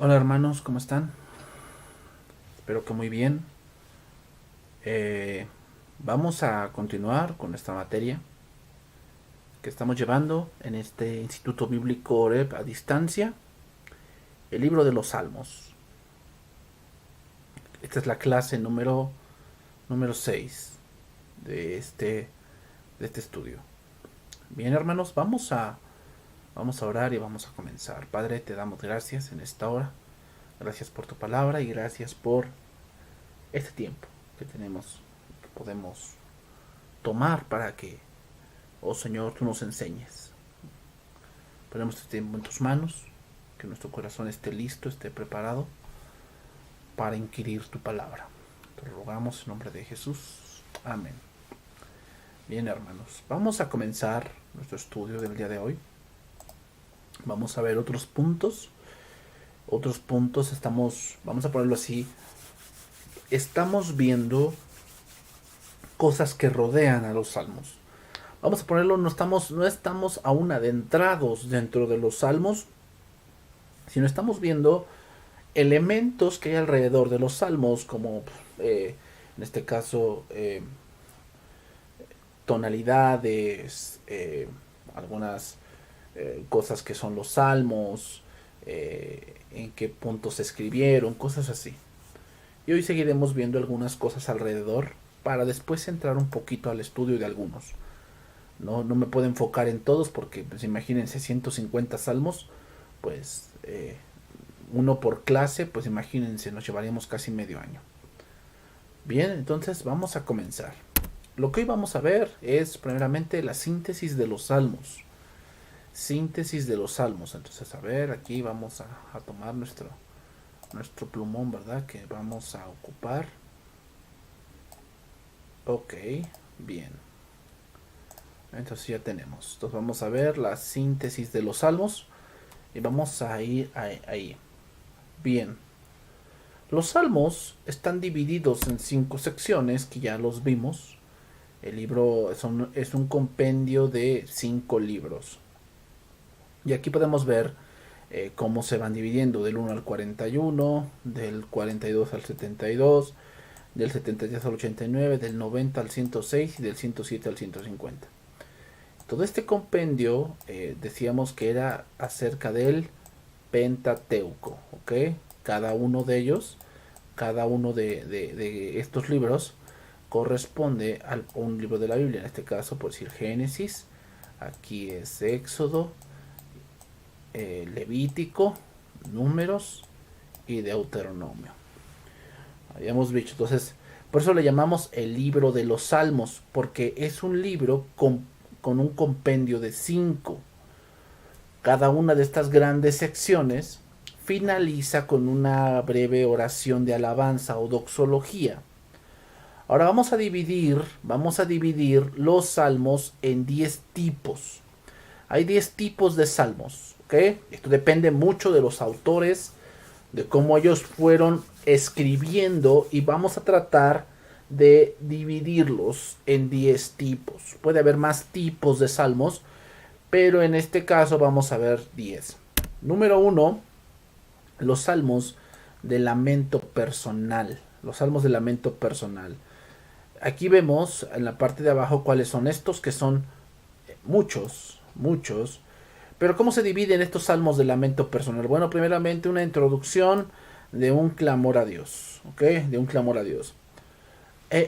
Hola hermanos, ¿cómo están? Espero que muy bien. Eh, Vamos a continuar con esta materia que estamos llevando en este Instituto Bíblico Oreb a distancia, el libro de los Salmos. Esta es la clase número 6 de este estudio. Bien hermanos, vamos a orar y vamos a comenzar. Padre, te damos gracias en esta hora. Gracias por tu palabra y gracias por este tiempo que tenemos, que podemos tomar para que, oh Señor, tú nos enseñes. Ponemos este tiempo en tus manos, que nuestro corazón esté listo, esté preparado para inquirir tu palabra. Te lo rogamos en nombre de Jesús. Amén. Bien, hermanos, vamos a comenzar nuestro estudio del día de hoy. Vamos a ver otros puntos. Vamos a ponerlo así, estamos viendo cosas que rodean a los salmos. Vamos a ponerlo, no estamos aún adentrados dentro de los salmos, sino estamos viendo elementos que hay alrededor de los salmos, como en este caso tonalidades, algunas cosas que son los salmos, en qué puntos se escribieron, cosas así. Y hoy seguiremos viendo algunas cosas alrededor para después entrar un poquito al estudio de algunos. No me puedo enfocar en todos porque, pues imagínense, 150 salmos, pues uno por clase, pues imagínense, nos llevaríamos casi medio año. Bien, entonces vamos a comenzar. Lo que hoy vamos a ver es primeramente la síntesis de los salmos. Síntesis de los salmos. Entonces, a ver, aquí vamos a tomar nuestro plumón, ¿verdad? Que vamos a ocupar. Ok, bien. Entonces ya tenemos. Entonces vamos a ver la síntesis de los salmos. Y vamos a ir ahí. Bien. Los salmos están divididos en 5 secciones que ya los vimos. El libro es un compendio de 5 libros. Y aquí podemos ver cómo se van dividiendo del 1 al 41, del 42 al 72, del 73 al 89, del 90 al 106 y del 107 al 150. Todo este compendio decíamos que era acerca del Pentateuco, ¿ok? Cada uno de ellos, cada uno de estos libros corresponde a un libro de la Biblia. En este caso, por decir Génesis, aquí es Éxodo, Levítico, Números y Deuteronomio. Habíamos dicho, entonces, por eso le llamamos el libro de los Salmos, porque es un libro con un compendio de 5. Cada una de estas grandes secciones finaliza con una breve oración de alabanza o doxología. Ahora vamos a dividir los salmos en 10 tipos. Hay 10 tipos de salmos, ¿ok? Esto depende mucho de los autores, de cómo ellos fueron escribiendo y vamos a tratar de dividirlos en 10 tipos. Puede haber más tipos de salmos, pero en este caso vamos a ver 10. Número 1, los salmos de lamento personal. Los salmos de lamento personal. Aquí vemos en la parte de abajo cuáles son estos, que son muchos. Pero ¿cómo se dividen estos salmos de lamento personal? Bueno, primeramente una introducción de un clamor a Dios, ¿ok? De un clamor a Dios.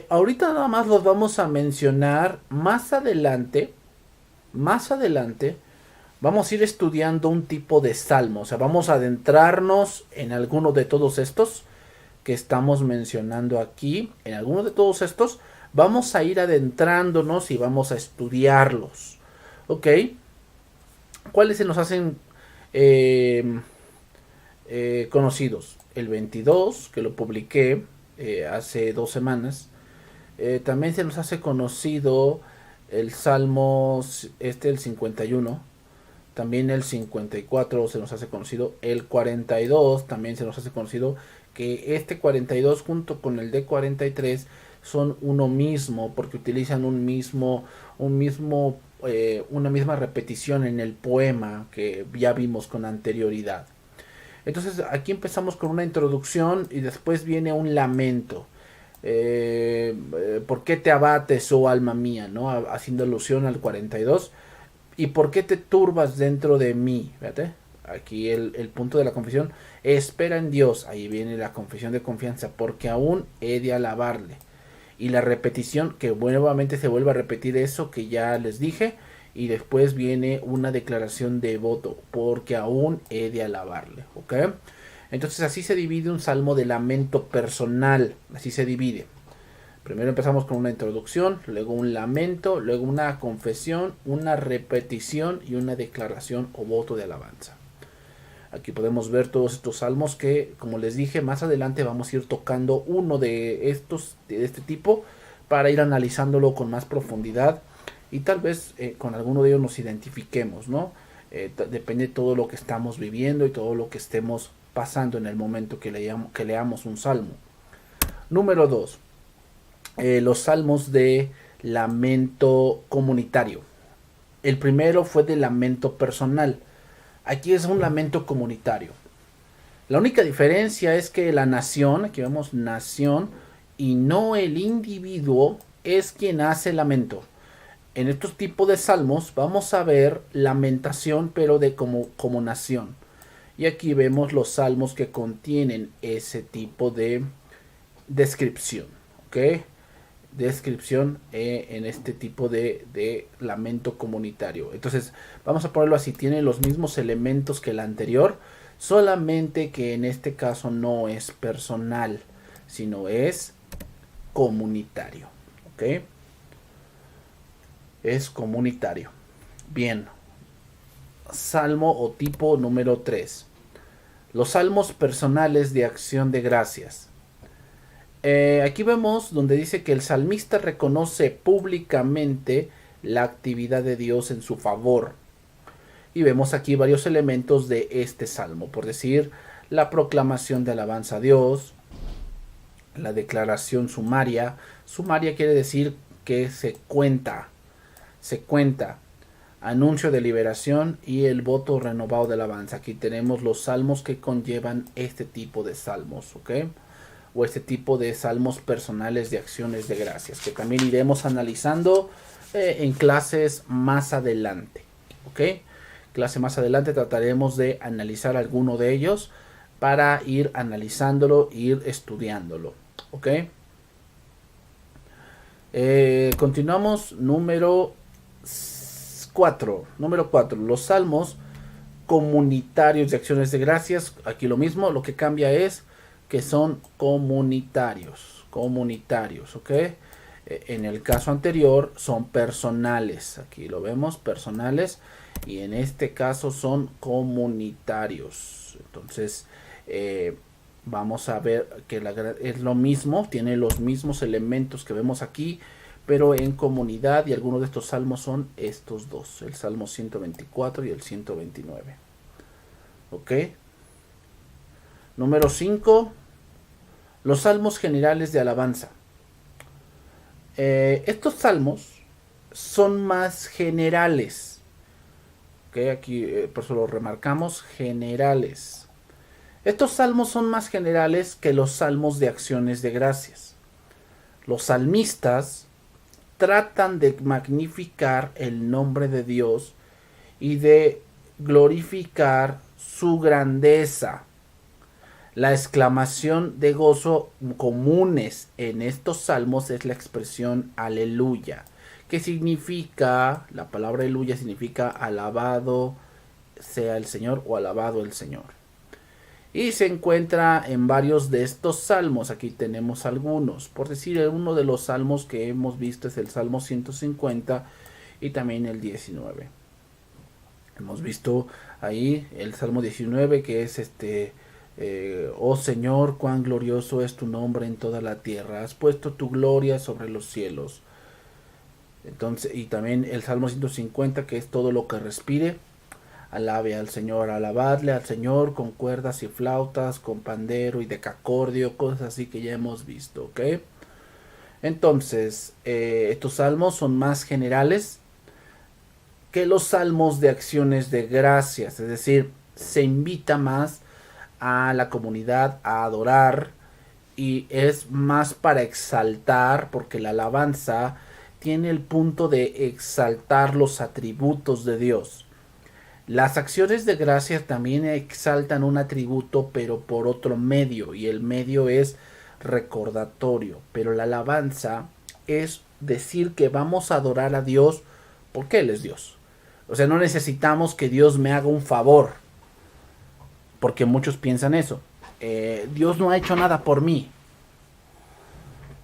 Ahorita nada más los vamos a mencionar más adelante. Más adelante vamos a ir estudiando un tipo de salmo. O sea, vamos a adentrarnos en alguno de todos estos que estamos mencionando aquí. En alguno de todos estos vamos a ir adentrándonos y vamos a estudiarlos. ¿Ok? ¿Cuáles se nos hacen conocidos? El 22, que lo publiqué hace 2 semanas. También se nos hace conocido el Salmo, el 51. También el 54 se nos hace conocido. El 42 también se nos hace conocido. Que este 42 junto con el de 43 son uno mismo, porque utilizan una misma repetición en el poema que ya vimos con anterioridad. Entonces aquí empezamos con una introducción y después viene un lamento. ¿Por qué te abates, oh alma mía? ¿No? Haciendo alusión al 42. ¿Y por qué te turbas dentro de mí? Fíjate, aquí el punto de la confesión. Espera en Dios. Ahí viene la confesión de confianza. Porque aún he de alabarle. Y la repetición, que nuevamente se vuelve a repetir eso que ya les dije. Y después viene una declaración de voto. Porque aún he de alabarle. ¿Ok? Entonces así se divide un salmo de lamento personal. Así se divide. Primero empezamos con una introducción, luego un lamento, luego una confesión, una repetición y una declaración o voto de alabanza. Aquí podemos ver todos estos salmos que, como les dije, más adelante vamos a ir tocando uno de estos, de este tipo, para ir analizándolo con más profundidad y tal vez con alguno de ellos nos identifiquemos, ¿no? Depende de todo lo que estamos viviendo y todo lo que estemos pasando en el momento que leamos un salmo. Número 2. Los salmos de lamento comunitario. El primero fue de lamento personal. Aquí es un lamento comunitario. La única diferencia es que la nación, aquí vemos nación, y no el individuo es quien hace lamento. En estos tipos de salmos vamos a ver lamentación, pero de como nación. Y aquí vemos los salmos que contienen ese tipo de descripción. ¿Ok? Descripción en este tipo de lamento comunitario. Entonces vamos a ponerlo así, tiene los mismos elementos que el anterior, solamente que en este caso no es personal, sino es comunitario. ¿Ok? Es comunitario. Bien. Salmo o tipo número 3. Los salmos personales de acción de gracias. Aquí vemos donde dice que el salmista reconoce públicamente la actividad de Dios en su favor. Y vemos aquí varios elementos de este salmo, por decir, la proclamación de alabanza a Dios, la declaración sumaria. Sumaria quiere decir que se cuenta, anuncio de liberación y el voto renovado de alabanza. Aquí tenemos los salmos que conllevan este tipo de salmos, ¿ok? O este tipo de salmos personales de acciones de gracias, que también iremos analizando en clases más adelante. ¿Ok? Clase más adelante trataremos de analizar alguno de ellos para ir analizándolo e ir estudiándolo. ¿Ok? Continuamos. Número 4. Número 4. Los salmos comunitarios de acciones de gracias. Aquí lo mismo. Lo que cambia es que son comunitarios, ¿ok? En el caso anterior son personales, aquí lo vemos, personales, y en este caso son comunitarios. Entonces, vamos a ver que es lo mismo, tiene los mismos elementos que vemos aquí, pero en comunidad, y algunos de estos salmos son estos dos, el Salmo 124 y el 129. ¿Ok? Número 5. Los salmos generales de alabanza. Estos salmos son más generales. ¿Okay? Aquí por eso lo remarcamos, generales. Estos salmos son más generales que los salmos de acciones de gracias. Los salmistas tratan de magnificar el nombre de Dios y de glorificar su grandeza. La exclamación de gozo comunes en estos salmos es la expresión aleluya, que significa, la palabra aleluya significa alabado sea el Señor o alabado el Señor. Y se encuentra en varios de estos salmos, aquí tenemos algunos, por decir uno de los salmos que hemos visto es el Salmo 150 y también el 19. Hemos visto ahí el Salmo 19 que es oh Señor, cuán glorioso es tu nombre en toda la tierra. Has puesto tu gloria sobre los cielos. Entonces, y también el Salmo 150, que es todo lo que respire. Alabe al Señor, alabadle al Señor con cuerdas y flautas, con pandero y decacordio, cosas así que ya hemos visto, ¿ok? Entonces, estos salmos son más generales que los salmos de acciones de gracias, es decir, se invita más a la comunidad a adorar, y es más para exaltar, porque la alabanza tiene el punto de exaltar los atributos de Dios. Las acciones de gracias también exaltan un atributo, pero por otro medio, y el medio es recordatorio. Pero la alabanza es decir que vamos a adorar a Dios porque Él es Dios. O sea, no necesitamos que Dios me haga un favor, porque muchos piensan eso. Dios no ha hecho nada por mí.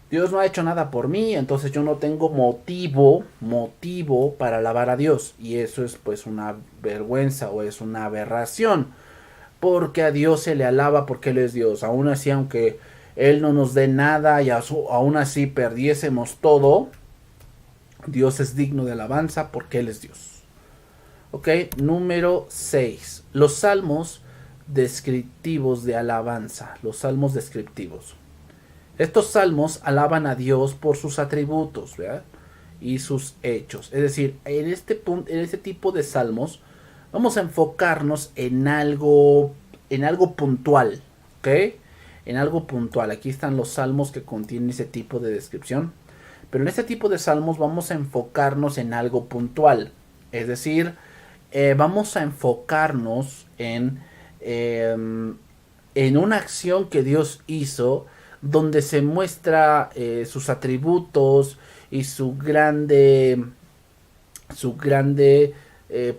Dios no ha hecho nada por mí, entonces yo no tengo motivo para alabar a Dios. Y eso es pues una vergüenza o es una aberración. Porque a Dios se le alaba porque Él es Dios. Aún así, aunque Él no nos dé nada y aún así perdiésemos todo, Dios es digno de alabanza porque Él es Dios. Ok, número 6. Los salmos descriptivos de alabanza. Los salmos descriptivos. Estos salmos alaban a Dios por sus atributos, ¿verdad? Y sus hechos. Es decir, en este tipo de salmos vamos a enfocarnos en algo puntual, ¿ok? En algo puntual. Aquí están los salmos que contienen ese tipo de descripción. Pero en este tipo de salmos vamos a enfocarnos en algo puntual. Es decir, vamos a enfocarnos en una acción que Dios hizo, donde se muestra sus atributos y su grande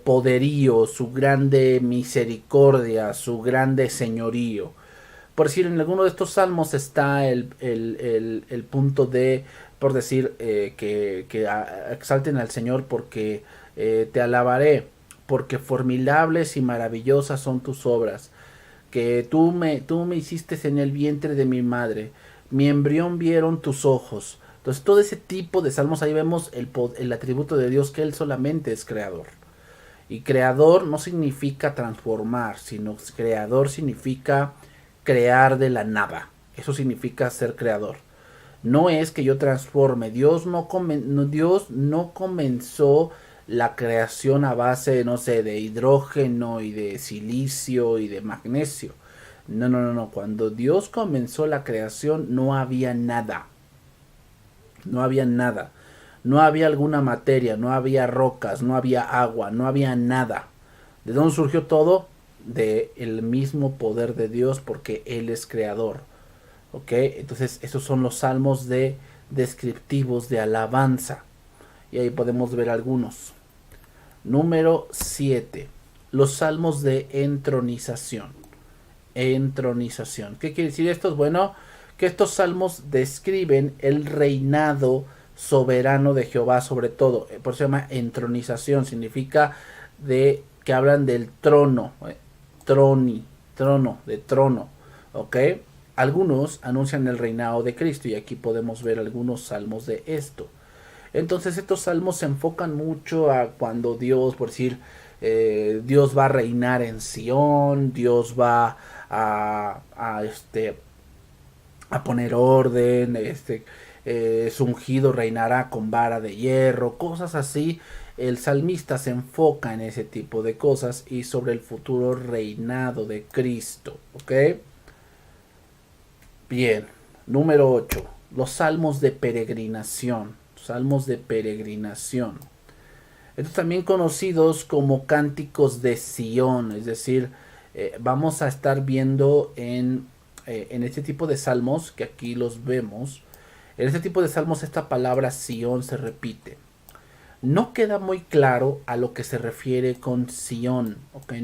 poderío, su grande misericordia, su grande señorío. Por decir, en alguno de estos salmos está el punto de, por decir, que exalten al Señor porque te alabaré, porque formidables y maravillosas son tus obras, que tú me hiciste en el vientre de mi madre, mi embrión vieron tus ojos. Entonces todo ese tipo de salmos, ahí vemos el atributo de Dios, que Él solamente es creador. Y creador no significa transformar, sino creador significa crear de la nada. Eso significa ser creador. No es que yo transforme. Dios no comenzó la creación a base, no sé, de hidrógeno y de silicio y de magnesio. No, no, no, no. Cuando Dios comenzó la creación no había nada. No había nada. No había alguna materia, no había rocas, no había agua, no había nada. ¿De dónde surgió todo? De el mismo poder de Dios, porque Él es creador. ¿Ok? Entonces esos son los salmos descriptivos de alabanza. Y ahí podemos ver algunos. Número 7. Los salmos de entronización. Entronización. ¿Qué quiere decir esto? Bueno, que estos salmos describen el reinado soberano de Jehová sobre todo. Por eso se llama entronización. Significa que hablan del trono. Trono, de trono. ¿Ok? Algunos anuncian el reinado de Cristo, y aquí podemos ver algunos salmos de esto. Entonces estos salmos se enfocan mucho a cuando Dios, por decir, Dios va a reinar en Sión, Dios va a poner orden, su ungido reinará con vara de hierro, cosas así. El salmista se enfoca en ese tipo de cosas y sobre el futuro reinado de Cristo, ¿ok? Bien, número 8. Los salmos de peregrinación. Salmos de peregrinación. Estos también conocidos como cánticos de Sión. Es decir, vamos a estar viendo en este tipo de salmos, que aquí los vemos. En este tipo de salmos esta palabra Sión se repite. No queda muy claro a lo que se refiere con Sión. Okay,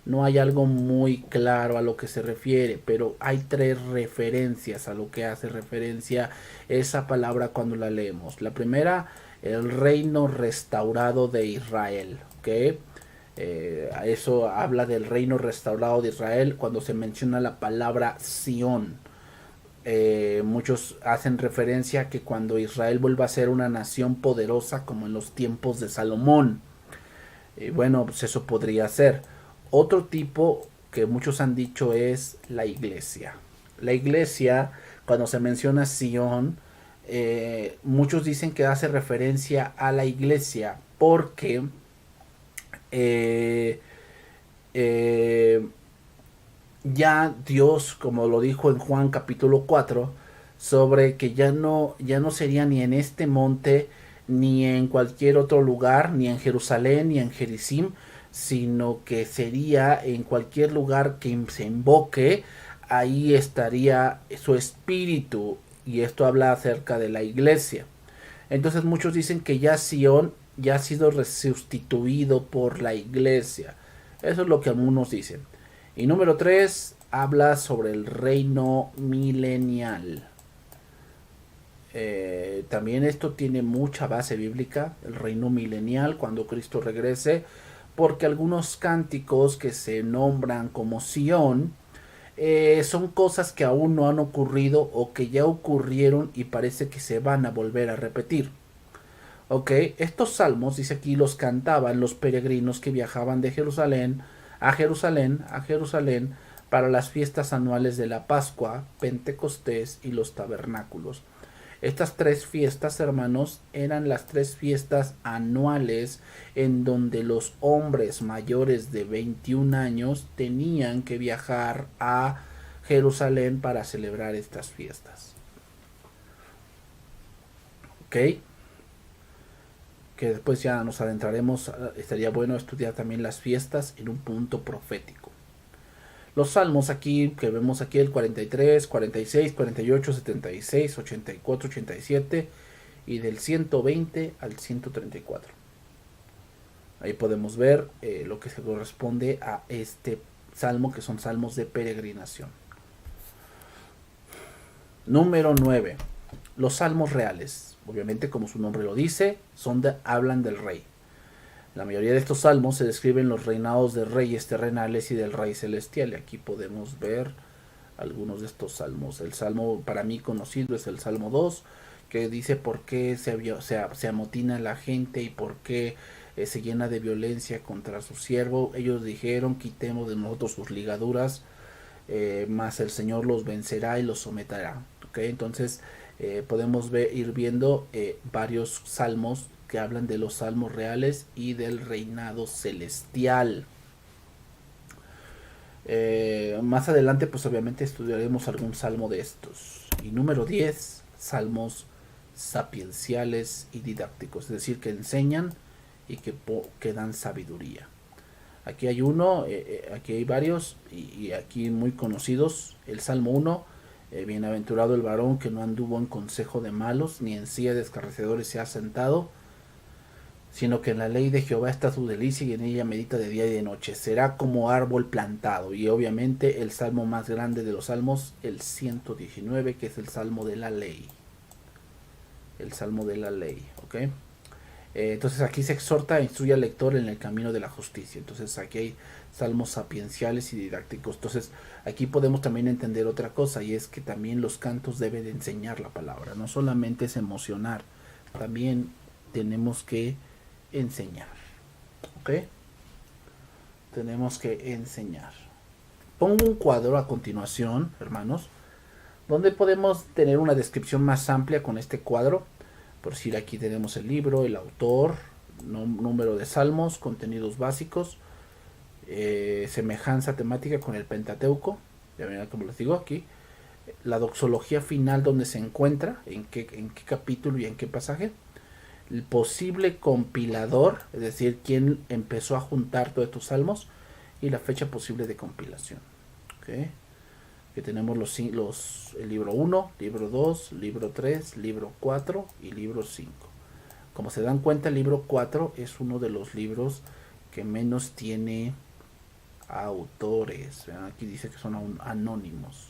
no hay algo muy claro a lo que se refiere, pero hay tres referencias a lo que hace referencia esa palabra cuando la leemos. La primera, el reino restaurado de Israel. ¿Okay? Eso habla del reino restaurado de Israel cuando se menciona la palabra Sión. Muchos hacen referencia a que cuando Israel vuelva a ser una nación poderosa como en los tiempos de Salomón. Bueno, pues eso podría ser. Otro tipo que muchos han dicho es la iglesia. La iglesia, cuando se menciona Sion, muchos dicen que hace referencia a la iglesia porque eh, ya Dios, como lo dijo en Juan capítulo 4, sobre que ya no sería ni en este monte, ni en cualquier otro lugar, ni en Jerusalén, ni en Gerizim, sino que sería en cualquier lugar que se invoque, ahí estaría su espíritu, y esto habla acerca de la iglesia. Entonces muchos dicen que ya Sion ya ha sido resustituido por la iglesia. Eso es lo que algunos dicen. Y número 3 habla sobre el reino milenial. También esto tiene mucha base bíblica, el reino milenial, cuando Cristo regrese, porque algunos cánticos que se nombran como Sion son cosas que aún no han ocurrido o que ya ocurrieron y parece que se van a volver a repetir. Ok, estos salmos, dice aquí, los cantaban los peregrinos que viajaban de Jerusalén, para las fiestas anuales de la Pascua, Pentecostés y los tabernáculos. Estas tres fiestas, hermanos, eran las tres fiestas anuales en donde los hombres mayores de 21 años tenían que viajar a Jerusalén para celebrar estas fiestas. ¿Ok? Que después ya nos adentraremos, estaría bueno estudiar también las fiestas en un punto profético. Los salmos aquí, que vemos aquí el 43, 46, 48, 76, 84, 87 y del 120 al 134. Ahí podemos ver lo que se corresponde a este salmo, que son salmos de peregrinación. Número 9. Los salmos reales. Obviamente, como su nombre lo dice, hablan del rey. La mayoría de estos salmos se describen los reinados de reyes terrenales y del rey celestial. Y aquí podemos ver algunos de estos salmos. El salmo para mí conocido es el Salmo 2, que dice por qué se amotina la gente y por qué se llena de violencia contra su siervo. Ellos dijeron, quitemos de nosotros sus ligaduras, más el Señor los vencerá y los someterá. ¿Okay? Entonces podemos ir viendo varios salmos que hablan de los salmos reales y del reinado celestial. Más adelante pues obviamente estudiaremos algún salmo de estos. Y número 10, salmos sapienciales y didácticos, es decir, que enseñan y que dan sabiduría. Aquí hay uno, aquí hay varios y aquí muy conocidos. El Salmo 1, bienaventurado el varón que no anduvo en consejo de malos, ni en silla de escarnecedores se ha sentado, sino que en la ley de Jehová está su delicia y en ella medita de día y de noche. Será como árbol plantado. Y obviamente el salmo más grande de los salmos, el 119, que es el salmo de la ley. El salmo de la ley, ¿ok? Entonces aquí se exhorta e instruye al lector en el camino de la justicia. Entonces aquí hay salmos sapienciales y didácticos. Entonces aquí podemos también entender otra cosa, y es que también los cantos deben de enseñar la palabra. No solamente es emocionar, también tenemos que enseñar. ¿Ok? Tenemos que enseñar. Pongo un cuadro a continuación, hermanos, donde podemos tener una descripción más amplia con este cuadro. Por decir, aquí tenemos el libro, el autor, número de salmos, contenidos básicos, semejanza temática con el Pentateuco, ya verán como les digo aquí, la doxología final donde se encuentra, en qué capítulo y en qué pasaje, el posible compilador, es decir, quién empezó a juntar todos estos salmos, y la fecha posible de compilación. ¿Okay? Que tenemos el libro 1, libro 2, libro 3, libro 4 y libro 5. Como se dan cuenta, el libro 4 es uno de los libros que menos tiene autores. ¿Verdad? Aquí dice que son anónimos.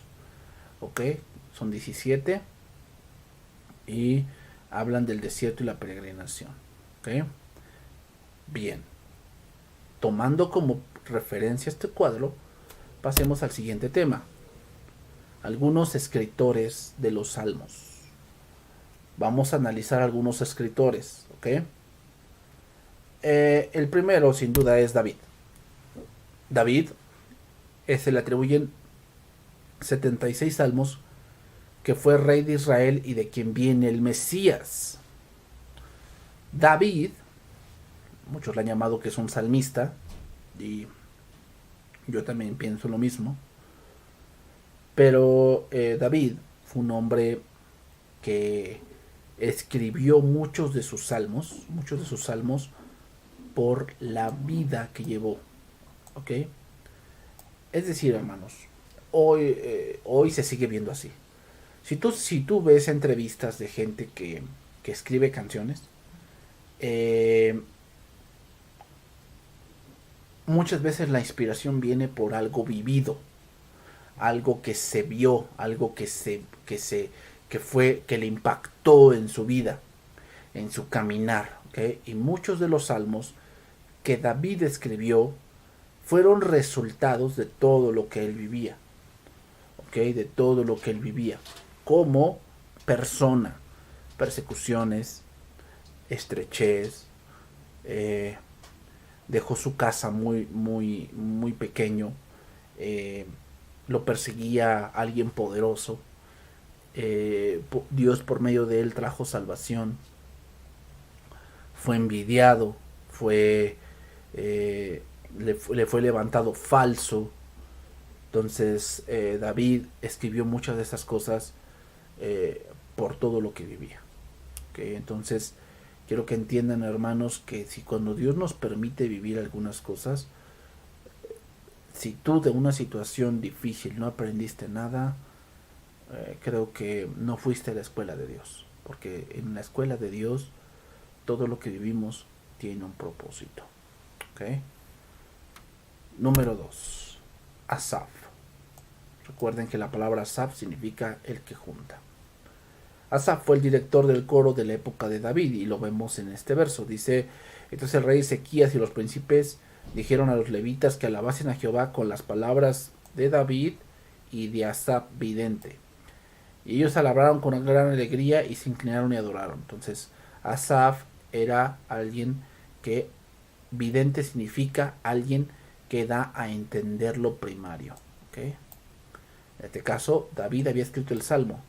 ¿Ok? Son 17 y hablan del desierto y la peregrinación. ¿Ok? Bien. Tomando como referencia este cuadro, pasemos al siguiente tema. Algunos escritores de los salmos. Vamos a analizar algunos escritores, ¿ok? El primero, sin duda, es David. David se le atribuyen 76 salmos, que fue rey de Israel y de quien viene el Mesías. David, muchos le han llamado que es un salmista, y yo también pienso lo mismo. Pero David fue un hombre que escribió muchos de sus salmos por la vida que llevó, ¿ok? Es decir, hermanos, hoy se sigue viendo así. Si tú ves entrevistas de gente que escribe canciones, eh, muchas veces la inspiración viene por algo vivido, algo que se vio, algo que le impactó en su vida, en su caminar, ¿okay? Y muchos de los salmos que David escribió fueron resultados de todo lo que él vivía, ¿okay? De todo lo que él vivía como persona, persecuciones, estrechez, eh, dejó su casa muy pequeño, eh, lo perseguía alguien poderoso, Dios por medio de él trajo salvación, fue envidiado, fue le fue levantado falso. Entonces David escribió muchas de esas cosas por todo lo que vivía. ¿Okay? Entonces quiero que entiendan, hermanos, que si cuando Dios nos permite vivir algunas cosas, si tú de una situación difícil no aprendiste nada, creo que no fuiste a la escuela de Dios. Porque en la escuela de Dios todo lo que vivimos tiene un propósito. ¿Okay? Número 2. Asaf. Recuerden que la palabra Asaf significa el que junta. Asaf fue el director del coro de la época de David y lo vemos en este verso. Dice, entonces el rey Ezequías y los príncipes dijeron a los levitas que alabasen a Jehová con las palabras de David y de Asaf vidente. Y ellos alabaron con gran alegría y se inclinaron y adoraron. Entonces Asaf era alguien que, vidente significa alguien que da a entender lo primario. ¿Okay? En este caso, David había escrito el Salmo.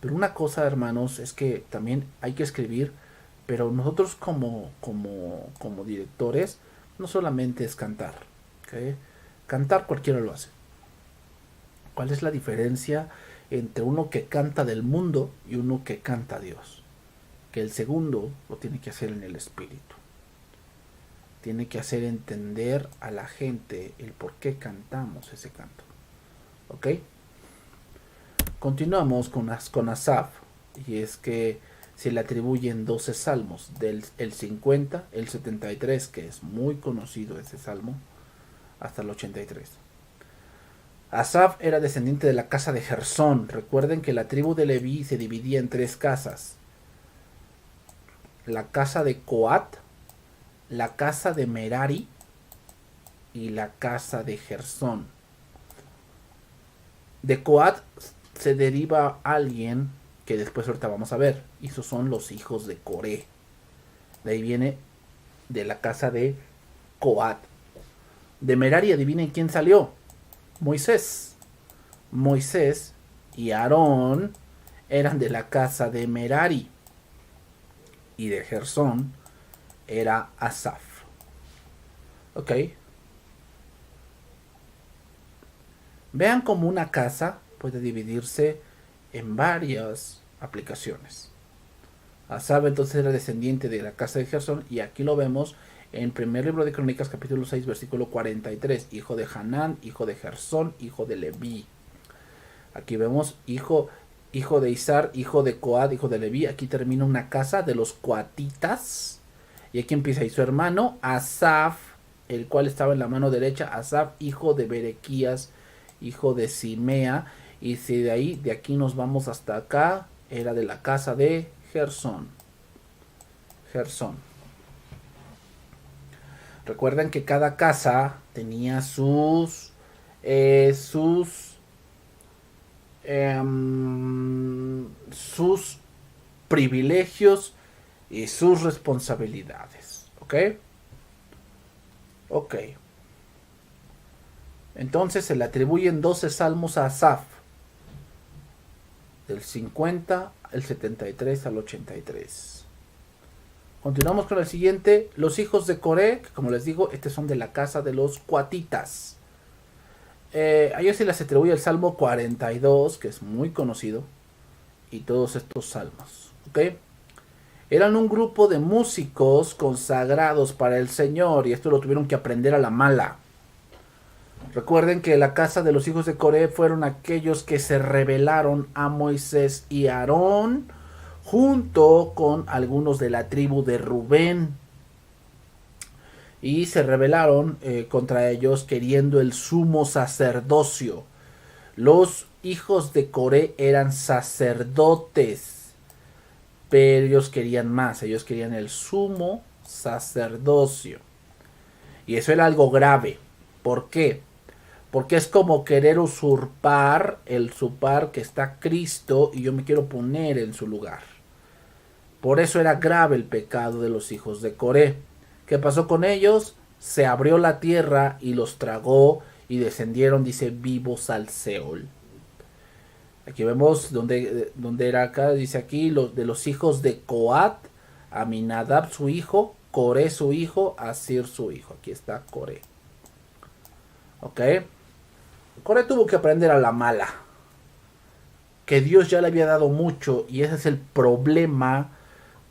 Pero una cosa, hermanos, es que también hay que escribir, pero nosotros como directores, no solamente es cantar. ¿Okay? Cantar cualquiera lo hace. ¿Cuál es la diferencia entre uno que canta del mundo y uno que canta a Dios? Que el segundo lo tiene que hacer en el espíritu. Tiene que hacer entender a la gente el por qué cantamos ese canto. ¿Ok? Continuamos con Asaf. Y es que se le atribuyen 12 salmos. El 50, el 73, que es muy conocido ese salmo, hasta el 83. Asaf era descendiente de la casa de Gersón. Recuerden que la tribu de Leví se dividía en 3 casas. La casa de Coat, la casa de Merari y la casa de Gersón. De Coat se deriva alguien que después ahorita vamos a ver. Y esos son los hijos de Coré. De ahí viene de la casa de Coat. De Merari, adivinen quién salió. Moisés. Moisés y Aarón eran de la casa de Merari. Y de Gersón era Asaf. Ok. Vean cómo una casa puede dividirse en varias aplicaciones. Asaf entonces era descendiente de la casa de Gersón y aquí lo vemos en primer libro de Crónicas capítulo 6 versículo 43. Hijo de Hanán, hijo de Gersón, hijo de Leví. Aquí vemos hijo de Izar, hijo de Coad, hijo de Leví. Aquí termina una casa de los coatitas. Y aquí empieza y su hermano Asaf, el cual estaba en la mano derecha. Asaf, hijo de Berequías, hijo de Simea. Y si de aquí nos vamos hasta acá, era de la casa de Gersón. Gersón. Recuerden que cada casa tenía sus privilegios y sus responsabilidades. ¿Ok? Ok. Entonces se le atribuyen 12 salmos a Asaf. Del 50 al 73 al 83. Continuamos con el siguiente. Los hijos de Coré, que como les digo, estos son de la casa de los coatitas. A ellos se les atribuye el Salmo 42, que es muy conocido, y todos estos salmos. ¿Ok? Eran un grupo de músicos consagrados para el Señor, y esto lo tuvieron que aprender a la mala. Recuerden que la casa de los hijos de Coré fueron aquellos que se rebelaron a Moisés y Aarón, junto con algunos de la tribu de Rubén. Y se rebelaron contra ellos queriendo el sumo sacerdocio. Los hijos de Coré eran sacerdotes, pero ellos querían más, ellos querían el sumo sacerdocio. Y eso era algo grave. ¿Por qué? Porque es como querer usurpar el lugar que está Cristo y yo me quiero poner en su lugar. Por eso era grave el pecado de los hijos de Coré. ¿Qué pasó con ellos? Se abrió la tierra y los tragó y descendieron, dice, vivos al Seol. Aquí vemos donde era acá, dice aquí, de los hijos de Coat, Aminadab su hijo, Coré su hijo, Asir su hijo. Aquí está Coré. ¿Ok? Coré tuvo que aprender a la mala. Que Dios ya le había dado mucho y ese es el problema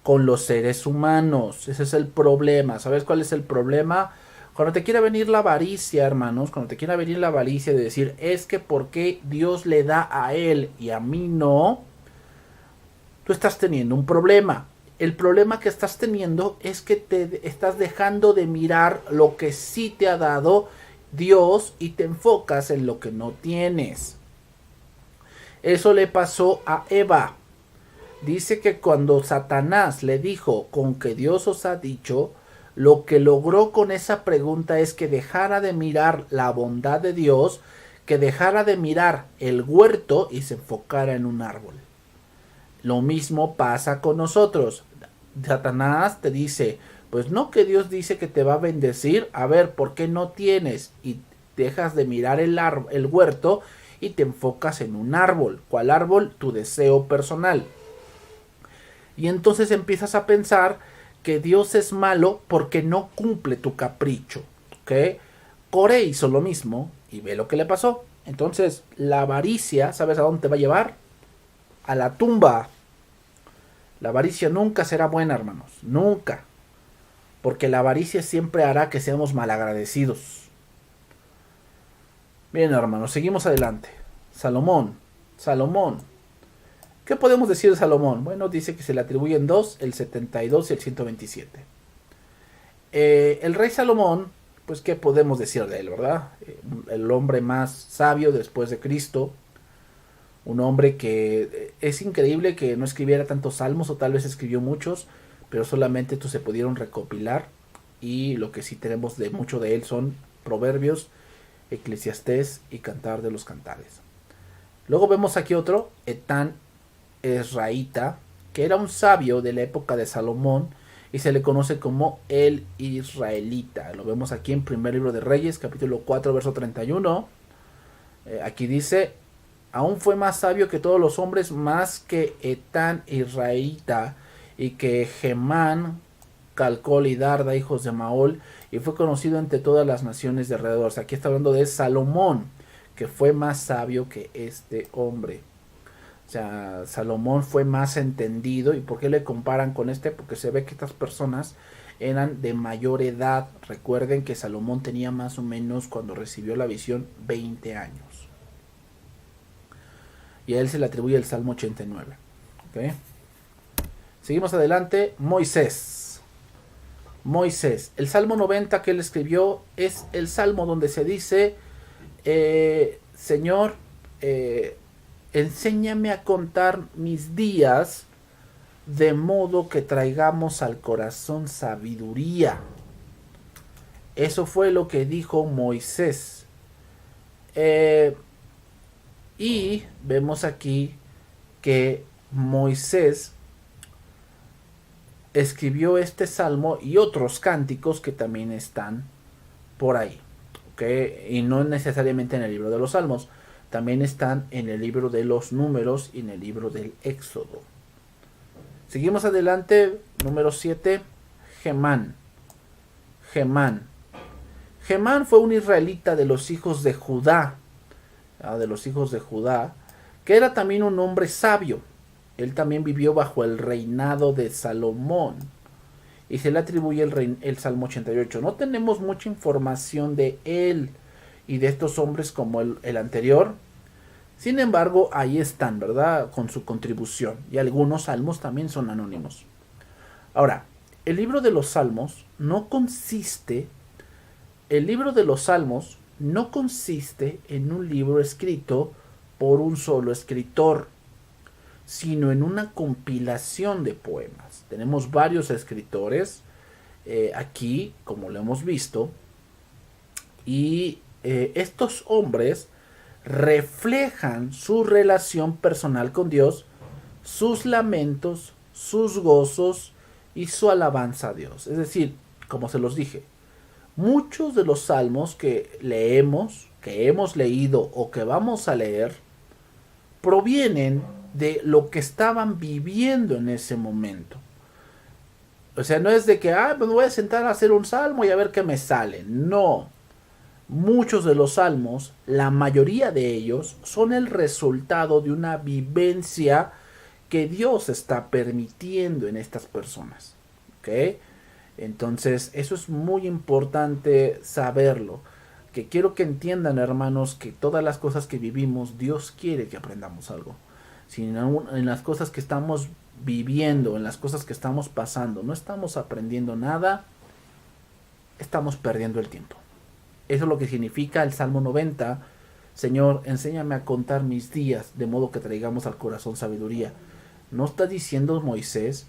con los seres humanos. Ese es el problema. ¿Sabes cuál es el problema? Cuando te quiera venir la avaricia, hermanos, cuando te quiera venir la avaricia de decir, es que ¿por qué Dios le da a él y a mí no? Tú estás teniendo un problema. El problema que estás teniendo es que te estás dejando de mirar lo que sí te ha dado Dios y te enfocas en lo que no tienes. Eso le pasó a Eva. Dice que cuando Satanás le dijo, con que Dios os ha dicho, lo que logró con esa pregunta es que dejara de mirar la bondad de Dios, que dejara de mirar el huerto y se enfocara en un árbol. Lo mismo pasa con nosotros. Satanás te dice, pues no, que Dios dice que te va a bendecir, a ver, ¿por qué no tienes? Y dejas de mirar el huerto y te enfocas en un árbol. ¿Cuál árbol? Tu deseo personal. Y entonces empiezas a pensar que Dios es malo porque no cumple tu capricho. ¿Ok? Coré hizo lo mismo y ve lo que le pasó. Entonces, la avaricia, ¿sabes a dónde te va a llevar? A la tumba. La avaricia nunca será buena, hermanos. Nunca. Porque la avaricia siempre hará que seamos malagradecidos. Bien, hermanos, seguimos adelante. Salomón. ¿Qué podemos decir de Salomón? Bueno, dice que se le atribuyen dos, el 72 y el 127. El rey Salomón, pues qué podemos decir de él, ¿verdad? El hombre más sabio después de Cristo. Un hombre que es increíble que no escribiera tantos salmos, o tal vez escribió muchos, pero solamente estos se pudieron recopilar. Y lo que sí tenemos de mucho de él son Proverbios, Eclesiastés y Cantar de los Cantares. Luego vemos aquí otro, Etán Esraíta, que era un sabio de la época de Salomón y se le conoce como el israelita. Lo vemos aquí en Primer Libro de Reyes, capítulo 4, verso 31. Aquí dice, aún fue más sabio que todos los hombres, más que Etán Israelita y que Gemán, Calcol y Darda, hijos de Maol, y fue conocido entre todas las naciones de alrededor. O sea, aquí está hablando de Salomón, que fue más sabio que este hombre. O sea, Salomón fue más entendido. ¿Y por qué le comparan con este? Porque se ve que estas personas eran de mayor edad. Recuerden que Salomón tenía más o menos, cuando recibió la visión, 20 años. Y a él se le atribuye el Salmo 89. ¿Okay? Seguimos adelante. Moisés. El Salmo 90 que él escribió es el Salmo donde se dice, Señor, enséñame a contar mis días de modo que traigamos al corazón sabiduría. Eso fue lo que dijo Moisés. Y vemos aquí que Moisés escribió este salmo y otros cánticos que también están por ahí. ¿Okay? Y no necesariamente en el libro de los salmos. También están en el libro de los números y en el libro del Éxodo. Seguimos adelante. Número 7. Gemán fue un israelita de los hijos de Judá. de los hijos de Judá, que era también un hombre sabio. Él también vivió bajo el reinado de Salomón. Y se le atribuye el Salmo 88. No tenemos mucha información de él y de estos hombres como el anterior. Sin embargo, ahí están, ¿verdad? Con su contribución. Y algunos salmos también son anónimos. Ahora, el libro de los salmos no consiste... El libro de los salmos no consiste en un libro escrito por un solo escritor, sino en una compilación de poemas. Tenemos varios escritores aquí, como lo hemos visto, y estos hombres reflejan su relación personal con Dios, sus lamentos, sus gozos y su alabanza a Dios. Es decir, como se los dije, muchos de los salmos que leemos, que hemos leído o que vamos a leer, provienen de lo que estaban viviendo en ese momento. O sea, no es de que, me voy a sentar a hacer un salmo y a ver qué me sale. No. Muchos de los salmos, la mayoría de ellos, son el resultado de una vivencia que Dios está permitiendo en estas personas. ¿Ok? Entonces, eso es muy importante saberlo. Que quiero que entiendan, hermanos, que todas las cosas que vivimos, Dios quiere que aprendamos algo. Si en las cosas que estamos viviendo, en las cosas que estamos pasando, no estamos aprendiendo nada, estamos perdiendo el tiempo. Eso es lo que significa el Salmo 90. Señor, enséñame a contar mis días, de modo que traigamos al corazón sabiduría. No está diciendo Moisés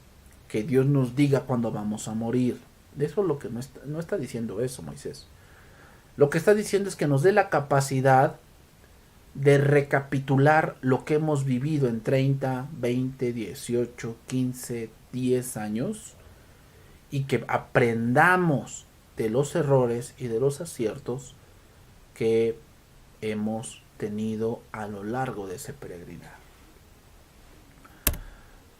que Dios nos diga cuándo vamos a morir. De eso es lo que no está diciendo eso Moisés. Lo que está diciendo es que nos dé la capacidad de recapitular lo que hemos vivido en 30, 20, 18, 15, 10 años y que aprendamos de los errores y de los aciertos que hemos tenido a lo largo de ese peregrinar.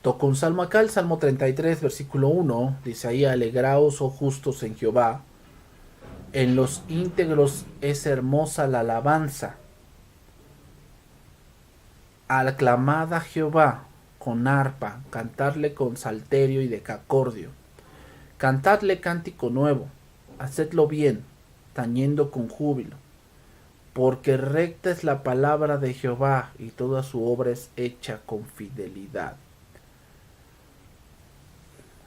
Toco un salmo acá, el Salmo 33, versículo 1, dice ahí: alegraos, oh justos, en Jehová, en los íntegros es hermosa la alabanza. Aclamad a Jehová con arpa, cantadle con salterio y decacordio. Cantadle cántico nuevo, hacedlo bien, tañendo con júbilo. Porque recta es la palabra de Jehová, y toda su obra es hecha con fidelidad.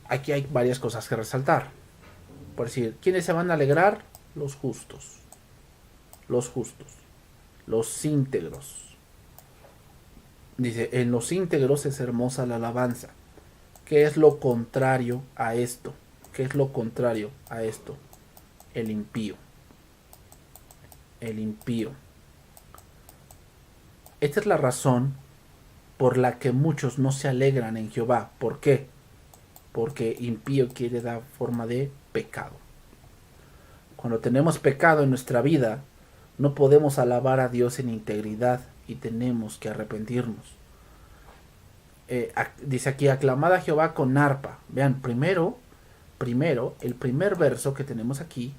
Aquí hay varias cosas que resaltar. Por decir, ¿quiénes se van a alegrar? Los justos. Los justos. Los íntegros. Dice, en los íntegros es hermosa la alabanza. ¿Qué es lo contrario a esto? ¿Qué es lo contrario a esto? El impío. El impío. Esta es la razón por la que muchos no se alegran en Jehová. ¿Por qué? Porque impío quiere dar forma de pecado. Cuando tenemos pecado en nuestra vida, no podemos alabar a Dios en integridad y tenemos que arrepentirnos. Dice aquí, aclamad a Jehová con arpa. Vean, primero, el primer verso que tenemos aquí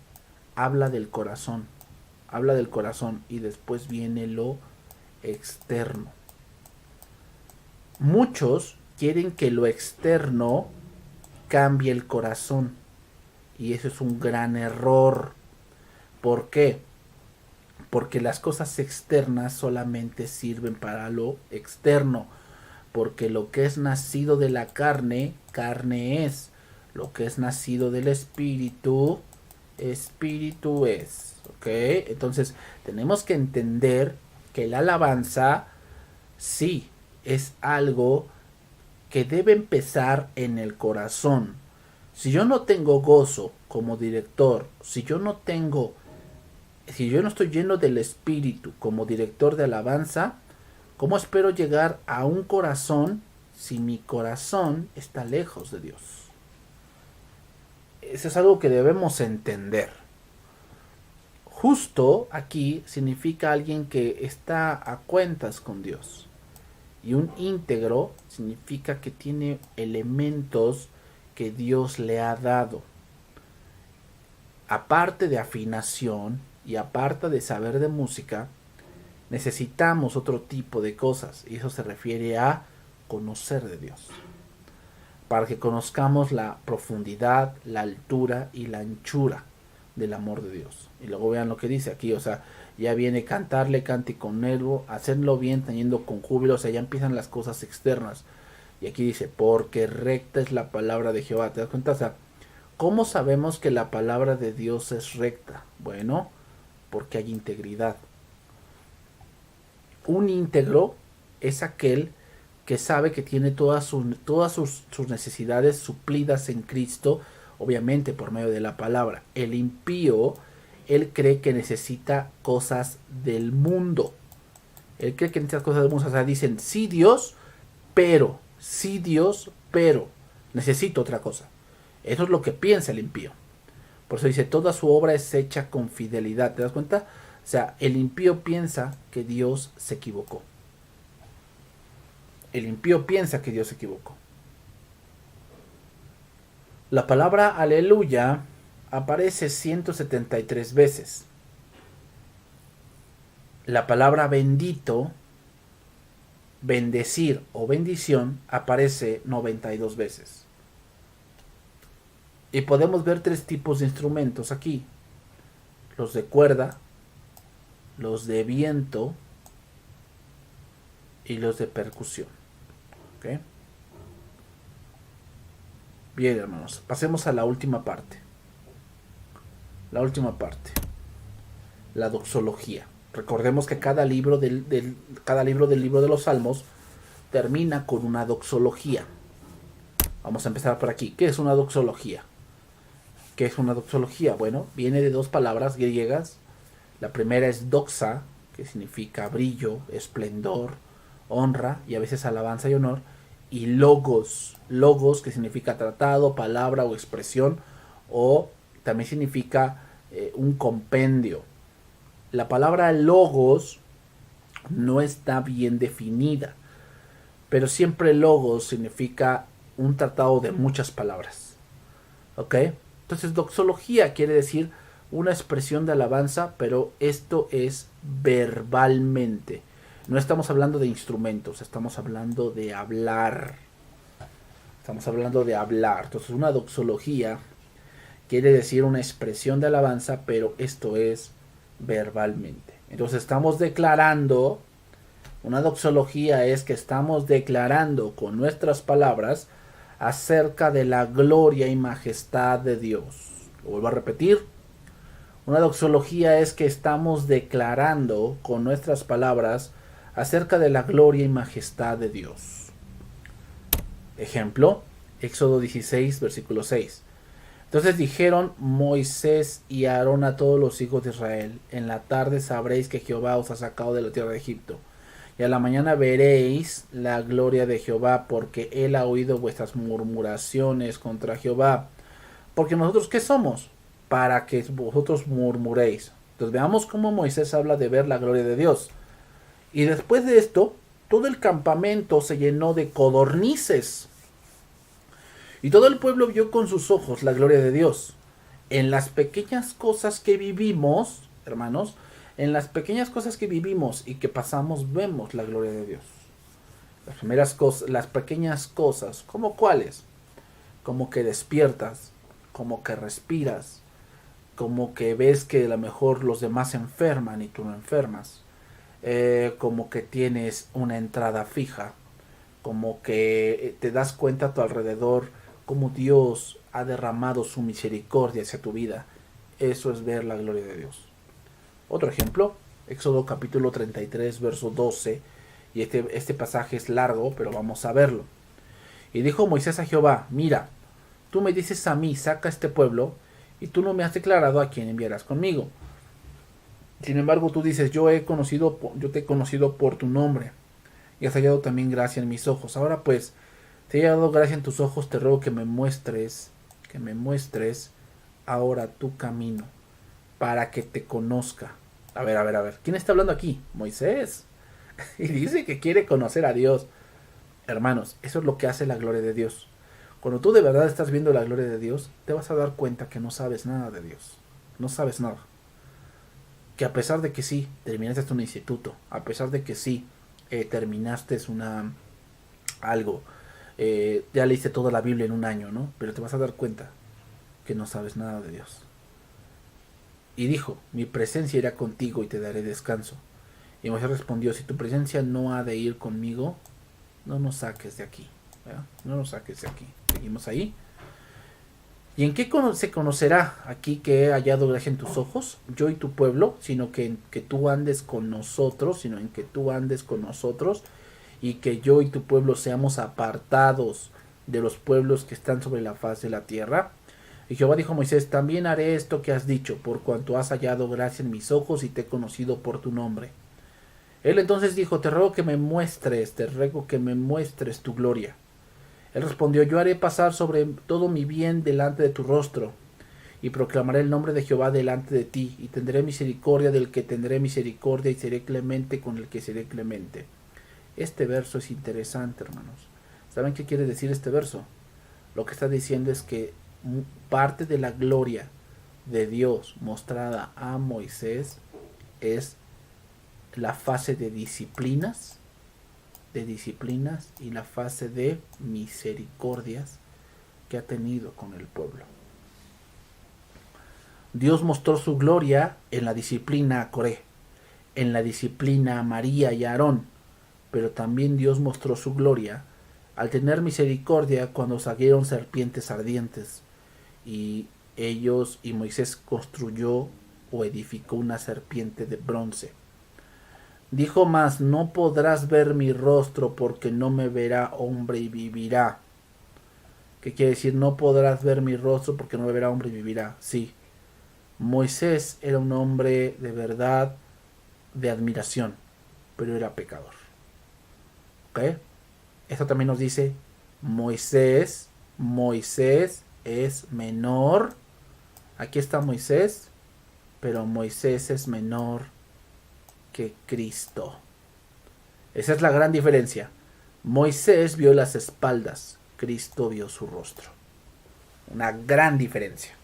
habla del corazón. Habla del corazón y después viene lo externo. Muchos quieren que lo externo cambie el corazón. Y eso es un gran error. ¿Por qué? Porque las cosas externas solamente sirven para lo externo. Porque lo que es nacido de la carne, carne es. Lo que es nacido del espíritu, espíritu es. ¿Ok? Entonces tenemos que entender que la alabanza sí es algo que debe empezar en el corazón. Si yo no tengo gozo como director, si yo no estoy lleno del espíritu como director de alabanza, ¿cómo espero llegar a un corazón si mi corazón está lejos de Dios? Eso es algo que debemos entender. Justo aquí significa alguien que está a cuentas con Dios. Y un íntegro significa que tiene elementos que Dios le ha dado. Aparte de afinación y aparte de saber de música, Necesitamos otro tipo de cosas y eso se refiere a conocer de Dios. Para que conozcamos la profundidad, la altura y la anchura del amor de Dios. Y luego vean lo que dice aquí, o sea, ya viene cantarle, cante con nervo, hacerlo bien, teniendo con júbilo, o sea, ya empiezan las cosas externas. Y aquí dice, porque recta es la palabra de Jehová. ¿Te das cuenta? O sea, ¿cómo sabemos que la palabra de Dios es recta? Bueno, porque hay integridad. Un íntegro es aquel que sabe que tiene todas sus necesidades suplidas en Cristo, obviamente por medio de la palabra. El impío, él cree que necesita cosas del mundo. Él cree que necesita cosas del mundo. O sea, dicen, sí Dios, pero, necesito otra cosa. Eso es lo que piensa el impío. Por eso dice, toda su obra es hecha con fidelidad. ¿Te das cuenta? O sea, el impío piensa que Dios se equivocó. El impío piensa que Dios se equivocó. La palabra aleluya aparece 173 veces. La palabra bendito, bendecir o bendición aparece 92 veces. Y podemos ver tres tipos de instrumentos aquí. Los de cuerda, los de viento y los de percusión. ¿Okay? Bien, hermanos, pasemos a la última parte. La última parte. La doxología. Recordemos que cada libro del libro de los Salmos termina con una doxología. Vamos a empezar por aquí. ¿Qué es una doxología? ¿Qué es una doxología? Bueno, viene de dos palabras griegas. La primera es doxa, que significa brillo, esplendor, honra y a veces alabanza y honor. Y logos, que significa tratado, palabra o expresión, o también significa un compendio. La palabra logos no está bien definida, pero siempre logos significa un tratado de muchas palabras. ¿Ok? Entonces doxología quiere decir una expresión de alabanza, pero esto es verbalmente. No estamos hablando de instrumentos, estamos hablando de hablar. Estamos hablando de hablar. Entonces una doxología quiere decir una expresión de alabanza, pero esto es verbalmente. Entonces estamos declarando, una doxología es que estamos declarando con nuestras palabras acerca de la gloria y majestad de Dios. Lo vuelvo a repetir. Una doxología es que estamos declarando con nuestras palabras acerca de la gloria y majestad de Dios. Ejemplo, Éxodo 16, versículo 6. Entonces dijeron Moisés y Aarón a todos los hijos de Israel, en la tarde sabréis que Jehová os ha sacado de la tierra de Egipto, y a la mañana veréis la gloria de Jehová, porque él ha oído vuestras murmuraciones contra Jehová. Porque nosotros, ¿qué somos? Para que vosotros murmuréis. Entonces veamos cómo Moisés habla de ver la gloria de Dios. Y después de esto, todo el campamento se llenó de codornices. Y todo el pueblo vio con sus ojos la gloria de Dios. En las pequeñas cosas que vivimos, hermanos, en las pequeñas cosas que vivimos y que pasamos, vemos la gloria de Dios. Las primeras cosas, las pequeñas cosas, ¿como cuáles? Como que despiertas, como que respiras, como que ves que a lo mejor los demás se enferman y tú no enfermas. Como que tienes una entrada fija, como que te das cuenta a tu alrededor cómo Dios ha derramado su misericordia hacia tu vida. Eso es ver la gloria de Dios. Otro ejemplo, Éxodo capítulo 33, verso 12, y este pasaje es largo, pero vamos a verlo. Y dijo Moisés a Jehová, mira, tú me dices a mí, saca a este pueblo, y tú no me has declarado a quién enviarás conmigo. Sin embargo, tú dices, yo te he conocido por tu nombre, y has hallado también gracia en mis ojos. Ahora pues, te he dado gracia en tus ojos, te ruego que me muestres ahora tu camino, para que te conozca. A ver, ¿quién está hablando aquí? Moisés. Y dice que quiere conocer a Dios. Hermanos, eso es lo que hace la gloria de Dios. Cuando tú de verdad estás viendo la gloria de Dios, te vas a dar cuenta que no sabes nada de Dios. No sabes nada. que a pesar de que sí, terminaste un instituto, a pesar de que sí, terminaste algo, ya leíste toda la Biblia en un año, ¿no? Pero te vas a dar cuenta que no sabes nada de Dios. Y dijo, mi presencia irá contigo y te daré descanso. Y Moisés respondió, si tu presencia no ha de ir conmigo, no nos saques de aquí. ¿Verdad? No nos saques de aquí. Seguimos ahí. ¿Y en qué se conocerá aquí que he hallado gracia en tus ojos, yo y tu pueblo, sino que en que tú andes con nosotros, y que yo y tu pueblo seamos apartados de los pueblos que están sobre la faz de la tierra? Y Jehová dijo a Moisés, también haré esto que has dicho, por cuanto has hallado gracia en mis ojos y te he conocido por tu nombre. Él entonces dijo, te ruego que me muestres tu gloria. Él respondió, yo haré pasar sobre todo mi bien delante de tu rostro, y proclamaré el nombre de Jehová delante de ti, y tendré misericordia del que tendré misericordia, y seré clemente con el que seré clemente. Este verso es interesante, hermanos. ¿Saben qué quiere decir este verso? Lo que está diciendo es que parte de la gloria de Dios mostrada a Moisés es la fase de disciplinas y la fase de misericordias que ha tenido con el pueblo. Dios mostró su gloria en la disciplina a Coré, en la disciplina a María y a Aarón, pero también Dios mostró su gloria al tener misericordia cuando salieron serpientes ardientes y Moisés construyó o edificó una serpiente de bronce. Dijo más, no podrás ver mi rostro porque no me verá hombre y vivirá. ¿Qué quiere decir? No podrás ver mi rostro porque no me verá hombre y vivirá. Sí, Moisés era un hombre de verdad, de admiración, pero era pecador. ¿Ok? Esto también nos dice, Moisés es menor. Aquí está Moisés, pero Moisés es menor que Cristo. Esa es la gran diferencia. Moisés vio las espaldas, Cristo vio su rostro. Una gran diferencia.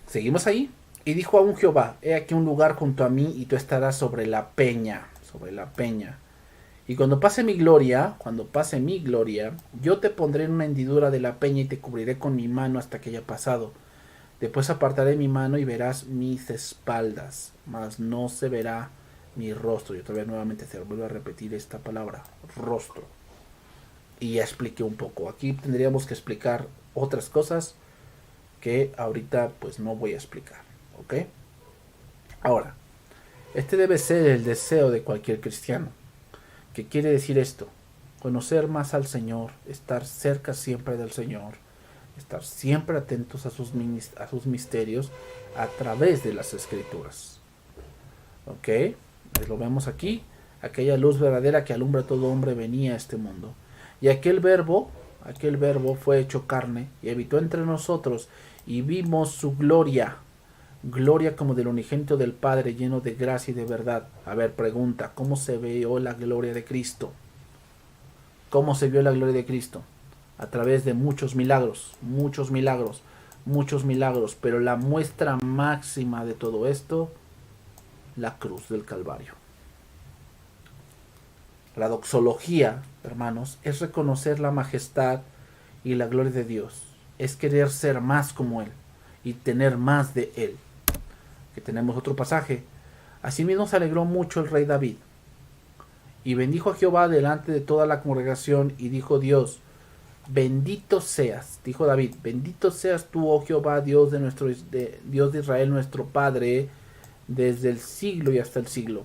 Seguimos ahí. Y dijo aún Jehová, he aquí un lugar junto a mí y tú estarás sobre la peña. Y cuando pase mi gloria, yo te pondré en una hendidura de la peña y te cubriré con mi mano hasta que haya pasado. Después apartaré mi mano y verás mis espaldas, mas no se verá mi rostro. Y otra vez nuevamente se vuelve a repetir esta palabra, rostro. Y ya expliqué un poco. Aquí tendríamos que explicar otras cosas que ahorita pues no voy a explicar. ¿Ok? Ahora, este debe ser el deseo de cualquier cristiano. ¿Qué quiere decir esto? Conocer más al Señor, estar cerca siempre del Señor, estar siempre atentos a sus misterios a través de las Escrituras. ¿Ok? Lo vemos aquí. Aquella luz verdadera que alumbra a todo hombre venía a este mundo. Y aquel verbo fue hecho carne y habitó entre nosotros y vimos su gloria. Gloria como del unigénito del Padre, lleno de gracia y de verdad. A ver, pregunta, ¿cómo se vio la gloria de Cristo? ¿Cómo se vio la gloria de Cristo? A través de muchos milagros, pero la muestra máxima de todo esto, la cruz del Calvario. La doxología, hermanos, es reconocer la majestad y la gloria de Dios. Es querer ser más como Él y tener más de Él. Que tenemos otro pasaje. Asimismo se alegró mucho el rey David y bendijo a Jehová delante de toda la congregación y dijo Dios, bendito seas, dijo David, bendito seas tú, oh Jehová, Dios Dios de Israel, nuestro Padre, desde el siglo y hasta el siglo.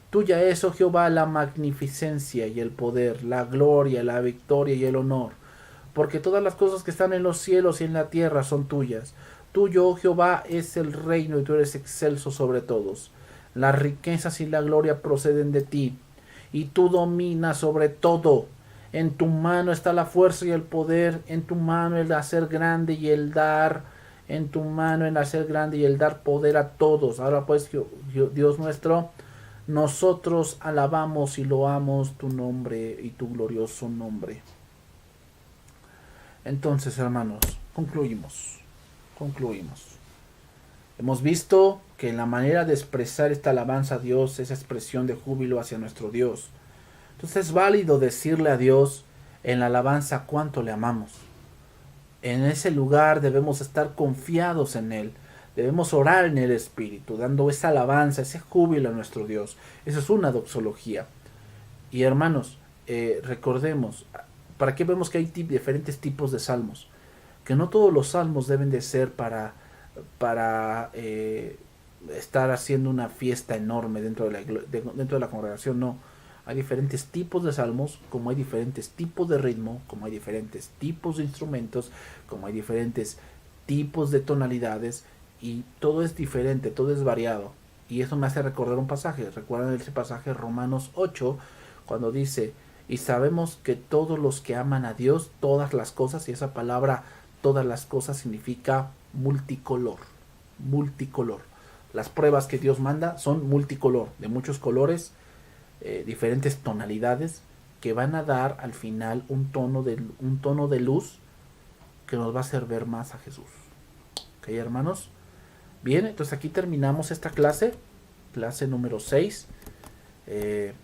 Tuya es, oh Jehová, la magnificencia y el poder, la gloria, la victoria y el honor, porque todas las cosas que están en los cielos y en la tierra son tuyas. Tuyo, oh Jehová, es el reino y tú eres excelso sobre todos. Las riquezas y la gloria proceden de ti, y tú dominas sobre todo. En tu mano está la fuerza y el poder, en tu mano el hacer grande y el dar, poder a todos. Ahora pues, Dios nuestro, nosotros alabamos y loamos tu nombre y tu glorioso nombre. Entonces, hermanos, concluimos. Hemos visto que en la manera de expresar esta alabanza a Dios, esa expresión de júbilo hacia nuestro Dios. Entonces es válido decirle a Dios en la alabanza cuánto le amamos. En ese lugar debemos estar confiados en Él. Debemos orar en el Espíritu, dando esa alabanza, ese júbilo a nuestro Dios. Esa es una doxología. Y hermanos, recordemos, ¿para qué vemos que hay diferentes tipos de salmos? Que no todos los salmos deben de ser para estar haciendo una fiesta enorme dentro de la congregación, no. Hay diferentes tipos de salmos, como hay diferentes tipos de ritmo, como hay diferentes tipos de instrumentos, como hay diferentes tipos de tonalidades, y todo es diferente, todo es variado. Y eso me hace recordar un pasaje. ¿Recuerdan ese pasaje Romanos 8, cuando dice, y sabemos que todos los que aman a Dios, todas las cosas, y esa palabra todas las cosas significa multicolor, multicolor. Las pruebas que Dios manda son multicolor, de muchos colores, diferentes tonalidades, que van a dar al final un tono de luz que nos va a hacer ver más a Jesús. ¿Ok, hermanos? Bien, entonces aquí terminamos esta clase número 6. Que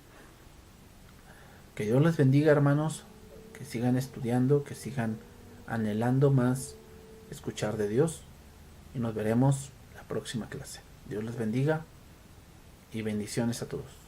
Dios les bendiga, hermanos, que sigan estudiando, que sigan anhelando más escuchar de Dios, y nos veremos la próxima clase. Dios les bendiga y bendiciones a todos.